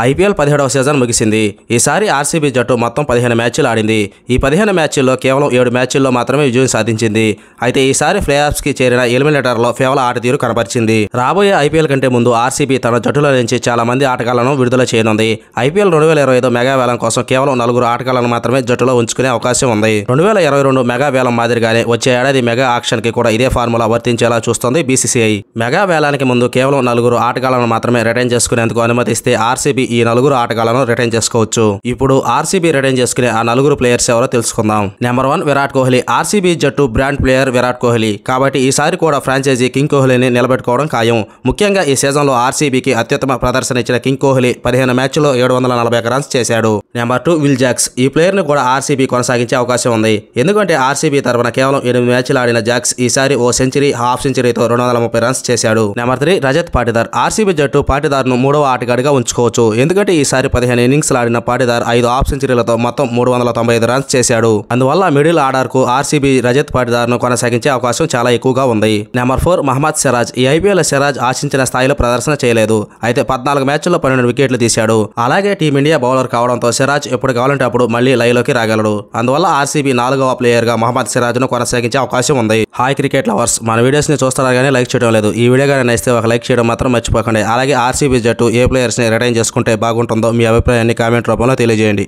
IPL 17వ season ముగిసింది. ఈసారి RCB జట్టు మొత్తం 15 మ్యాచ్లు ఆడింది. ఈ 15 మ్యాచ్ల్లో కేవలం 7 మ్యాచ్ల్లో మాత్రమే విజయం సాధించింది. అయితే ఈసారి ప్లేఆఫ్స్కి చేరిన ఎలిమినేటర్లో ఫేవల ఆట తీరు కనబరిచింది. రాబోయే ఐపీఎల్ కంటే ముందు ఆర్సీబీ తన జట్టులో నుంచి చాలా మంది ఆటగాళ్లను విడుదల చేయనుంది. ఐపీఎల్ 2025 మెగా వేలం కోసం కేవలం 4 ఆటగాళ్లను మాత్రమే జట్టులో ఉంచుకునే అవకాశం ఉంది. 2022 మెగా వేలం మాదిరిగానే వచ్చే ఏడాది మెగా ఆక్షన్కి కూడా ఇదే ఫార్ములా వర్తించేలా చూస్తోంది బీసీసీఐ. మెగా వేలానికి ముందు కేవలం 4 ఆటగాళ్లను మాత్రమే రిటైన్ చేసుకునేందుకు అనుమతిస్తే ఆర్సీబీ ఈ 4 ఆటగాళ్లను రిటైన్ చేసుకోవచ్చు. ఇప్పుడు ఆర్సీబీ రిటైన్ చేసుకునే ఆ 4 ప్లేయర్స్ ఎవరో తెలుసుకుందాం. నెంబర్ 1 విరాట్ కోహ్లీ. ఆర్సీబీ జట్టు బ్రాండ్ ప్లేయర్ విరాట్ కోహ్లీ కాబట్టి ఈసారి కూడా ఫ్రాంచైజీ కింగ్ కోహ్లీని నిలబెట్టుకోవడం ఖాయం. ముఖ్యంగా ఈ సీజన్లో ఆర్సీబీకి అత్యుత్తమ ప్రదర్శన ఇచ్చిన కింగ్ కోహ్లీ 15 మ్యాచ్ల్లో 741 రన్స్ చేశాడు. Number 2 Will Jacks. ఈ ప్లేయర్ ను కూడా ఆర్సీబీ కొనసాగించే అవకాశం ఉంది. ఎందుకంటే ఆర్సీబీ తరఫున కేవలం 8 మ్యాచ్లు ఆడిన జాక్స్ ఈసారి ఓ సెంచరీ, హాఫ్ సెంచరీతో 230 రన్స్ చేశాడు. నెంబర్ 3 రజత్ పాటిదార్. ఆర్సీబీ జట్టు పాటిదార్ను 3వ ఆటగాడిగా ఉంచుకోవచ్చు. ఎందుకంటే ఈసారి 15 ఇన్నింగ్స్ ఆడిన పాటిదార్ 5 హాఫ్ సెంచరీలతో మొత్తం 395 రన్స్ చేశాడు. అందువల్ల మిడిల్ ఆర్డర్ కు ఆర్సీబీ రజత్ పాటిదార్ ను కొనసాగించే అవకాశం చాలా ఎక్కువగా ఉంది. నెంబర్ 4 మహమ్మద్ సిరాజ్. ఈ ఐపీఎల్ సిరాజ్ ఆశించిన స్థాయిలో ప్రదర్శన చేయలేదు. అయితే 14 మ్యాచ్ల్లో 12 వికెట్లు తీశాడు. అలాగే టీమిండియా బౌలర్ కావడంతో సిరాజ్ ఎప్పుడు కావాలంటే అప్పుడు మళ్లీ లైవ్లోకి రాగలడు. అందువల్ల ఆర్సీబీ 4వ ప్లేయర్ గా మహమ్మద్ సిరాజ్ ను కొనసాగించే అవకాశం ఉంది. హాయ్ క్రికెట్ లవర్స్, మన వీడియోస్ ని చూస్తారా కానీ లైక్ చేయడం లేదు. ఈ వీడియో కానీ నచ్చితే ఒక లైక్ చేయడం మాత్రం మర్చిపోకండి. అలాగే ఆర్సీబీ జట్టు ఏ ప్లేయర్స్ ని రిటైన్ చేసుకుంటే బాగుంటుందో మీ అభిప్రాయాన్ని కామెంట్ రూపంలో తెలియజేయండి.